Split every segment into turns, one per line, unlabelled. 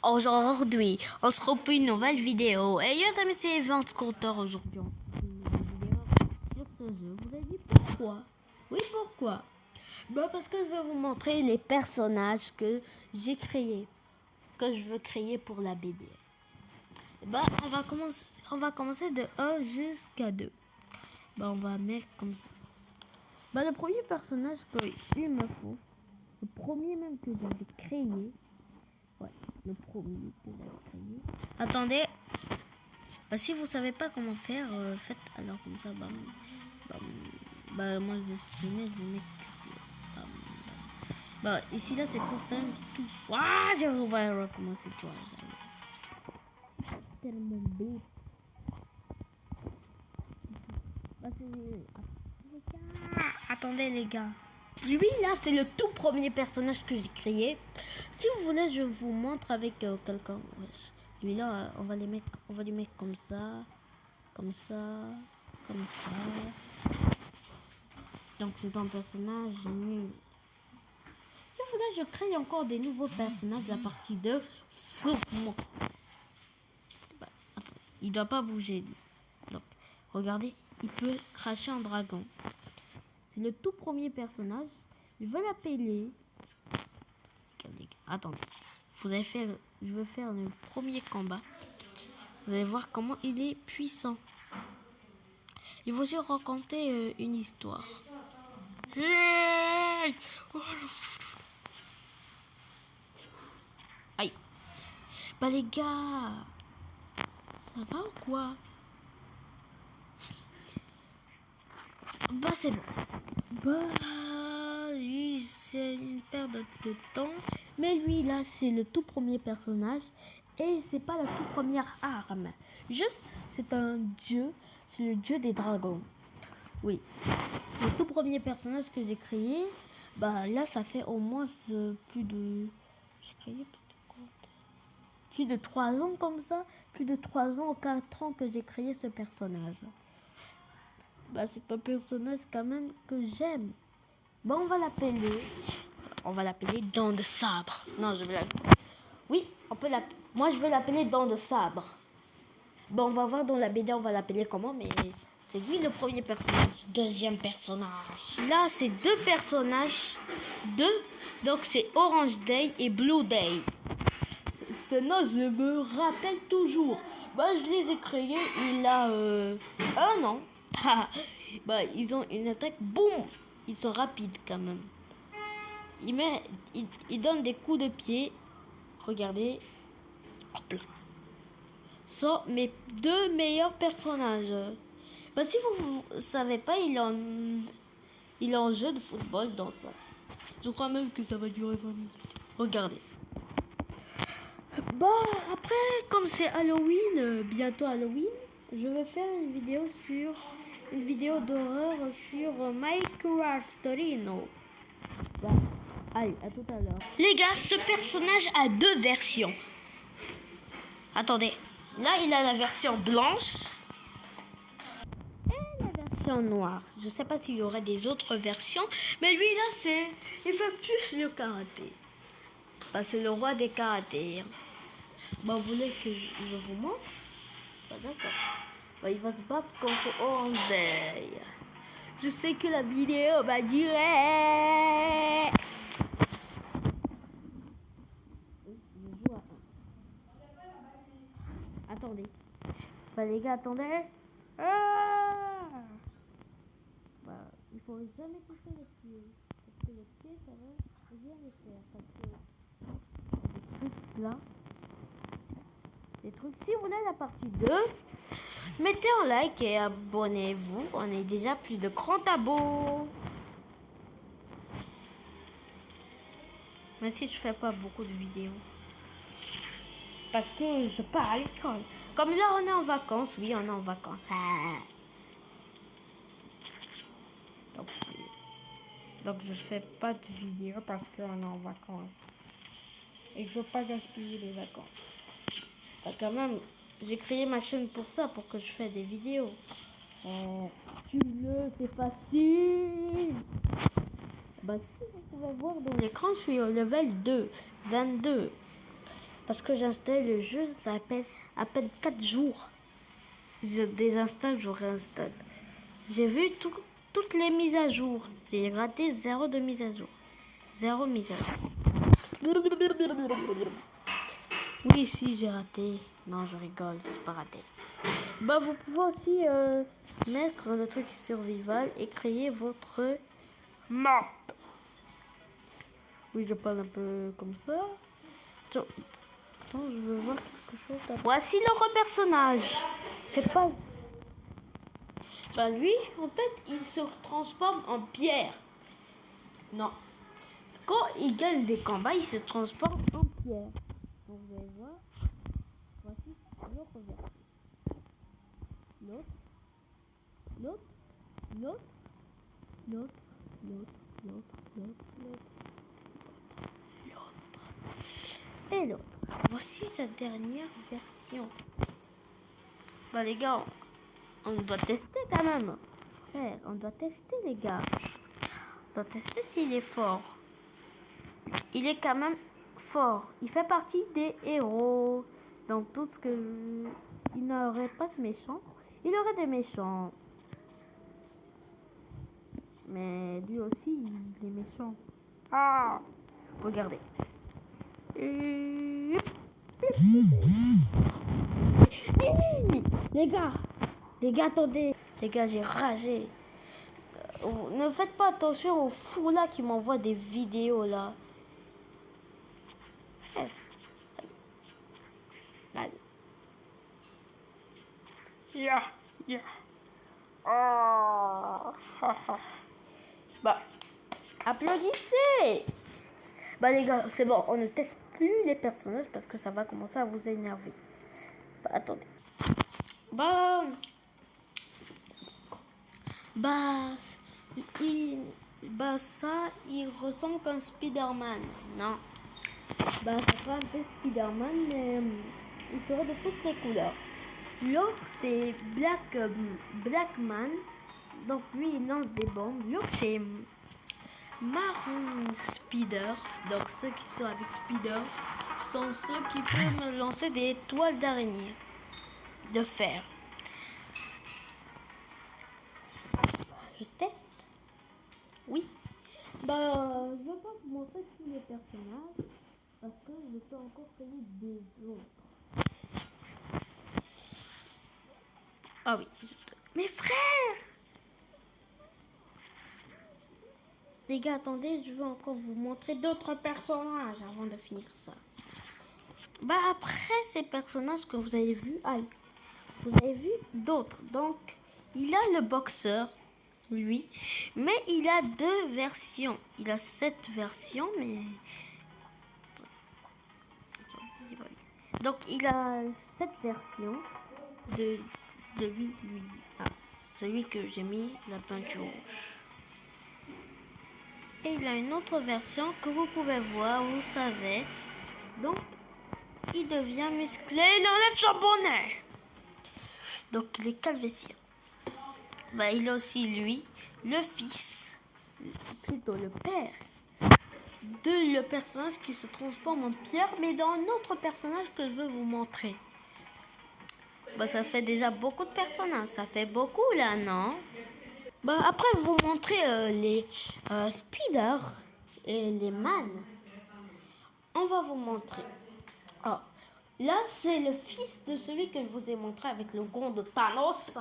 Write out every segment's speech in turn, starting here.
Aujourd'hui, on se retrouve pour une nouvelle vidéo. Et yo, amis, c'est Event Scooter aujourd'hui. On se retrouve pour une nouvelle vidéo sur ce jeu. Vous avez dit pourquoi? Oui, pourquoi? Bah, parce que je vais vous montrer les personnages que j'ai créés, que je veux créer pour la BD. Bah, on va commencer de 1 jusqu'à 2. Bah, on va mettre comme ça. Bah, le premier personnage qu'il me faut, le premier même que j'avais créé. Ouais, le premier que j'avais créé. Attendez. Bah, si vous savez pas comment faire, faites alors comme ça. Bah, moi je vais streamer, je vais mettre. Bah, ici là c'est pourtant tout. Waouh, je vais recommencer toi. C'est tellement beau. Bah, attendez les gars. Lui là c'est le tout premier personnage que j'ai créé. Si vous voulez je vous montre avec quelqu'un. Wesh. Lui là on va les mettre comme ça, comme ça, comme ça. Donc c'est un personnage nul. Si vous voulez je crée encore des nouveaux personnages à partir de Flopmo. Bah, il doit pas bouger lui. Donc regardez, il peut cracher un dragon. C'est le tout premier personnage. Je vais l'appeler. Attendez. Je vais faire le premier combat. Vous allez voir comment il est puissant. Il faut aussi raconter une histoire. Aïe. Bah les gars, ça va ou quoi? Bah c'est bon. Bah lui c'est une perte de temps. Mais lui là c'est le tout premier personnage. Et c'est pas la toute première arme. Juste c'est un dieu. C'est le dieu des dragons. Oui. Le tout premier personnage que j'ai créé. Bah là ça fait au moins plus de... J'ai créé plus de 3 ans comme ça. Plus de 3 ans ou 4 ans que j'ai créé ce personnage. Bah c'est un personnage quand même que j'aime. Bon, on va l'appeler Dent de Sabre. Non, je vais l'appeler. Oui, on peut l'appeler. Moi, je vais l'appeler Dent de Sabre. Bon, on va voir dans la BD, on va l'appeler comment, mais c'est lui le premier personnage. Deuxième personnage. Là, c'est deux personnages. Donc, c'est Orange Day et Blue Day. Ce nom, je me rappelle toujours. Bah, je les ai créés il a 1 an. Bah, ils ont une attaque, boum. Ils sont rapides quand même. Il donne des coups de pied. Regardez. Hop là. Sont mes 2 meilleurs personnages. Bah, si vous savez pas, il est en jeu de football dans ça. Je crois même que ça va durer 20 minutes. Regardez. Bah, après, comme c'est Halloween, bientôt Halloween, je vais faire une vidéo d'horreur sur Minecraft Torino. Bah, allez, à tout à l'heure. Les gars, ce personnage a 2 versions. Attendez. Là, il a la version blanche et la version noire. Je sais pas s'il y aurait des autres versions, mais lui là, il fait plus le karaté. Bah, c'est le roi des karatés. Bah, vous voulez que je vous montre? Bah, d'accord. Bah, il va se battre contre Orange Day. Je sais que la vidéo va durer. Attendez. Bah les gars, attendez. Ah, bah, il faut jamais toucher les pieds. Parce que les pieds, ça va bien les faire. Parce que les trucs là. Les trucs, si vous voulez la partie 2, mettez un like et abonnez-vous. On est déjà plus de 30 abos. Mais si je fais pas beaucoup de vidéos. Parce que je pars à l'école. Comme là, on est en vacances. Oui, on est en vacances. Ah. Donc, je fais pas de vidéos parce qu'on est en vacances. Et que je veux pas gaspiller les vacances. Bah, quand même, j'ai créé ma chaîne pour ça, pour que je fasse des vidéos. C'est facile. Bah, si vous pouvez voir dans l'écran, je suis au level 22. Parce que j'ai installé le jeu, ça appelle à peine 4 jours. Je désinstalle, je réinstalle. J'ai vu toutes les mises à jour. J'ai raté 0 de mise à jour. 0 mise à jour. Oui, si j'ai raté. Non, je rigole, c'est pas raté. Bah, vous pouvez aussi mettre le truc survival et créer votre map. Oui, je parle un peu comme ça. Attends, je veux voir quelque chose. Voici l'autre personnage. C'est pas... Bah lui, en fait, il se transforme en pierre. Non. Quand il gagne des combats, il se transforme en pierre. Donc vous allez voir. Voici l'autre version. L'autre. L'autre. L'autre. L'autre. L'autre. L'autre. L'autre. Et l'autre. Voici sa dernière version. Bah les gars, on doit tester quand même. Frère, on doit tester les gars. On doit tester s'il est fort. Il est quand même fort. Il fait partie des héros. Donc tout ce que... Il n'aurait pas de méchants. Il aurait des méchants. Mais lui aussi, il est méchant. Ah! Regardez. Les gars, attendez. Les gars, j'ai ragé. Ne faites pas attention aux fous là qui m'envoient des vidéos là. Bref. Allez. Yeah, yeah. Oh. Bah, applaudissez. Bah les gars, c'est bon, on ne teste plus les personnages parce que ça va commencer à vous énerver. Bah, attendez. Bah, il ressemble comme Spider-Man. Non. Bah, ça sera un peu Spider-Man, mais il sera de toutes les couleurs. L'autre, c'est Blackman. Donc, lui, il lance des bombes. L'autre, c'est Marron Spider. Donc, ceux qui sont avec Spider sont ceux qui peuvent lancer des toiles d'araignée de fer. Je teste. Oui. Bah, je vais pas vous montrer tous les personnages parce que je peux encore créer des autres. Ah oui. Mes frères! Les gars, attendez, je veux encore vous montrer d'autres personnages avant de finir ça. Bah, après ces personnages que vous avez vus, vous avez vu d'autres. Donc, il a le boxeur, lui, mais il a 2 versions. Il a 7 versions, mais... Donc, il a 7 versions de lui. Ah, celui que j'ai mis la peinture rouge. Et il a une autre version que vous pouvez voir, vous savez. Donc, il devient musclé, il enlève son bonnet. Donc, il est calvitie. Bah, il a aussi, lui, le fils, plutôt le père, de le personnage qui se transforme en pierre, mais dans un autre personnage que je veux vous montrer. Bah, ça fait déjà beaucoup de personnages. Ça fait beaucoup, là, non? Bah, après, vous montrer les Spider et les Man. On va vous montrer. Oh, là, c'est le fils de celui que je vous ai montré avec le gant de Thanos.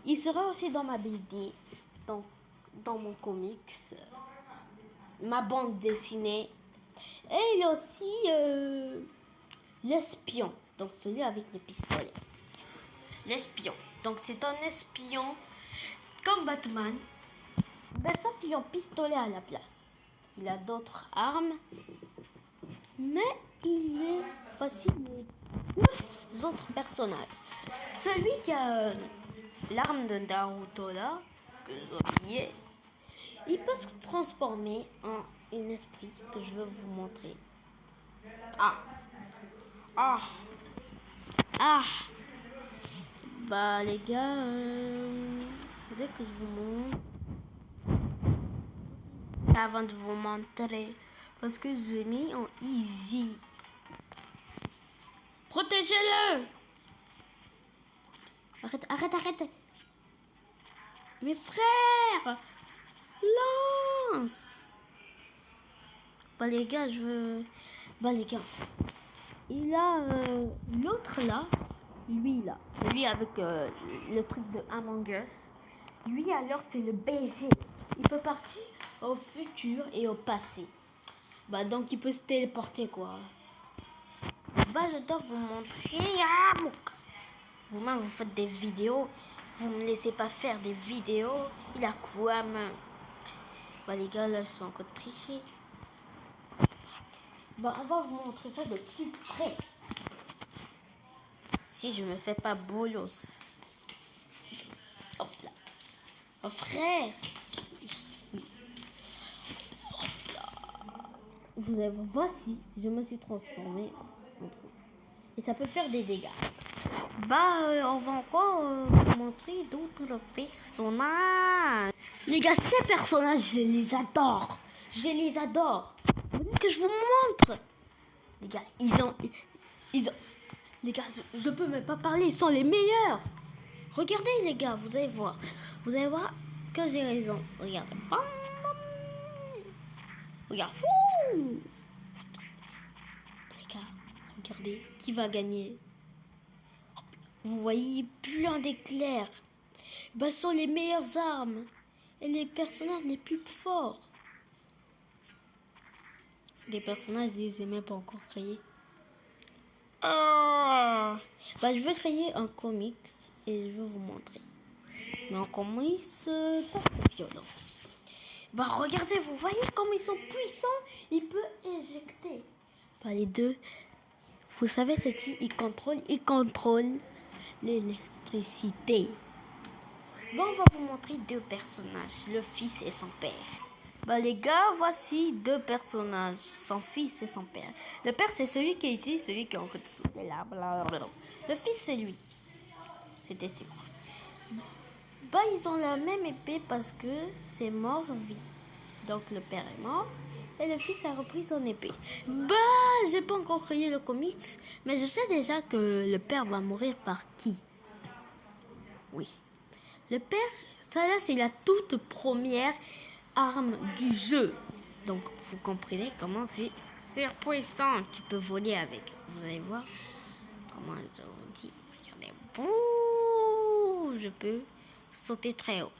Il sera aussi dans ma BD, dans mon comics, ma bande dessinée. Et il y a aussi l'espion, donc celui avec les pistolets. L'espion. Donc c'est un espion comme Batman, mais sauf qu'il a un pistolet à la place. Il a d'autres armes, mais il est facile les autres personnages. Celui qui a l'arme de Naruto là, que j'ai oublié, il peut se transformer en un esprit que je veux vous montrer. Bah les gars, dès que je vous montre, avant de vous montrer, parce que j'ai mis en easy. Protégez-le. Arrête. Mes frères. Lance. Bah les gars, les gars. Il a l'autre là. Lui avec le truc de Among Us. Lui alors c'est le BG. Il peut partir au futur et au passé. Bah donc il peut se téléporter quoi. Bah je dois vous montrer. Vous-même vous faites des vidéos. Vous me laissez pas faire des vidéos. Il a quoi même? Bah les gars là je suis encore triché. Bah on va vous montrer ça de plus près. Si je me fais pas bolos. Hop là. Oh frère. Vous allez voir, voici, je me suis transformé en truc. Et ça peut faire des dégâts. Bah, on va encore vous montrer d'autres personnages. Les gars, ces personnages, je les adore. Vous voulez que je vous montre? Les gars, ils ont... Les gars, je peux même pas parler, ils sont les meilleurs. Regardez les gars, vous allez voir. Vous allez voir que j'ai raison. Regardez. Regarde. Fou. Les gars, regardez. Qui va gagner? Vous voyez plein d'éclairs. Bah, ce sont les meilleures armes. Et les personnages les plus forts. Des personnages, je les ai même pas encore créés. Bah, je vais créer un comics et je vais vous montrer. Mais un comics pas très violent. Bah, regardez, vous voyez comme ils sont puissants. Ils peuvent éjecter. Bah, les deux, vous savez ce qu'ils contrôlent? Ils contrôlent l'électricité. Bon, on va vous montrer deux personnages, le fils et son père. Bah les gars, voici deux personnages, son fils et son père. Le père c'est celui qui est ici, celui qui est en fait là. Le fils c'est lui. C'était sûr. Bah ils ont la même épée parce que c'est mort-vie. Donc le père est mort et le fils a repris son épée. Bah j'ai pas encore créé le comics, mais je sais déjà que le père va mourir par qui? Oui. Le père, ça là c'est la toute première arme du jeu. Donc vous comprenez comment c'est surpuissant. Tu peux voler avec. Vous allez voir comment je vous dis. Regardez. Bouh, je peux sauter très haut.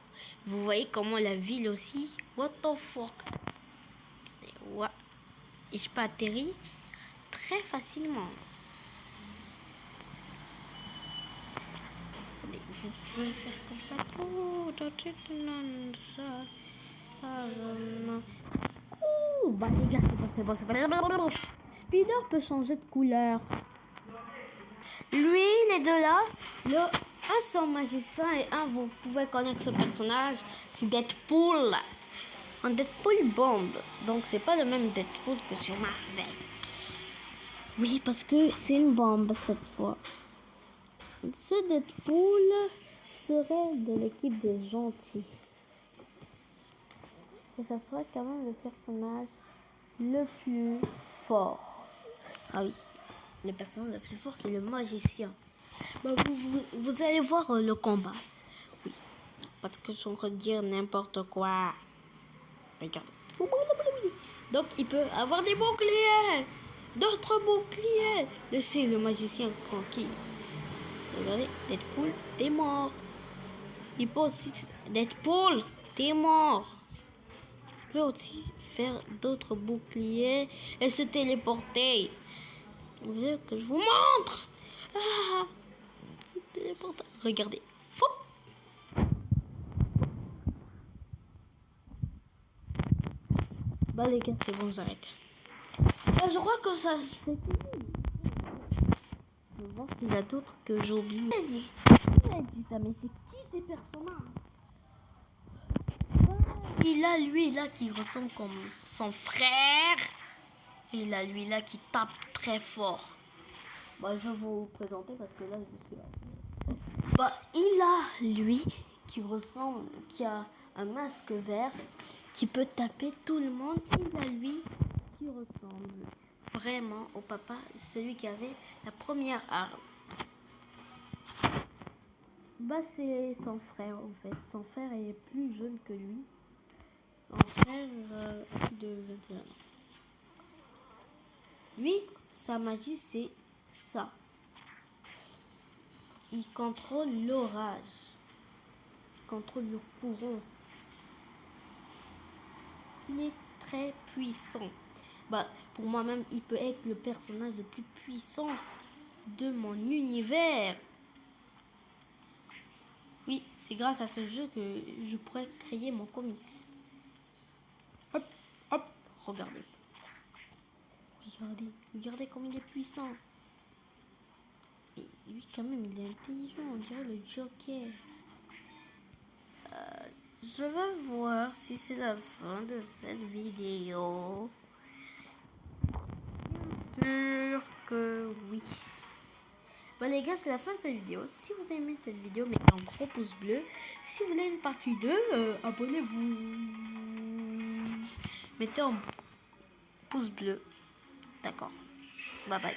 Vous voyez comment la ville aussi. What the fuck. Et je peux atterrir très facilement. Vous pouvez faire comme ça. Bah les gars, c'est bon. Spider peut changer de couleur. Lui, les deux là, un c'est un magicien et un vous pouvez connaître ce personnage, c'est Deadpool. Un Deadpool bombe, donc c'est pas le même Deadpool que sur Marvel. Oui, parce que c'est une bombe cette fois. Ce Deadpool serait de l'équipe des gentils. Et ça serait quand même le personnage le plus fort. Ah oui, le personnage le plus fort, c'est le magicien. Bah, vous allez voir le combat. Oui, parce que je suis en train de dire n'importe quoi. Regardez. Donc, il peut avoir des boucliers. D'autres boucliers. Laissez le magicien tranquille. Regardez, Deadpool, t'es mort. Il peut aussi... Deadpool, t'es mort. Il peut aussi faire d'autres boucliers et se téléporter. Vous voulez que je vous montre? Ah, se téléporter. Regardez. Fou. Bah les gars, c'est bon, j'arrête. Bah, je crois que ça c'est fini. Je vais voir s'il y a d'autres que j'ai oublié. Il a dit ça, mais c'est qui ces personnages? Il a lui là qui ressemble comme son frère. Il a lui là qui tape très fort. Bah, je vais vous présenter parce que là je suis là. Bah, il a lui qui ressemble, qui a un masque vert, qui peut taper tout le monde. Il a lui qui ressemble vraiment au papa, celui qui avait la première arme. Bah c'est son frère en fait. Son frère est plus jeune que lui. Son frère a plus de 21 ans. Lui, sa magie c'est ça. Il contrôle l'orage. Il contrôle le courant. Il est très puissant. Bah, pour moi-même, il peut être le personnage le plus puissant de mon univers. Oui, c'est grâce à ce jeu que je pourrais créer mon comics. Hop, hop, regardez. Regardez comme il est puissant. Et lui, quand même, il est intelligent. On dirait le Joker. Je vais voir si c'est la fin de cette vidéo. Bien sûr que oui. Bon les gars, c'est la fin de cette vidéo. Si vous avez aimé cette vidéo, mettez un gros pouce bleu. Si vous voulez une partie 2, abonnez-vous. Mettez un pouce bleu. D'accord. Bye bye.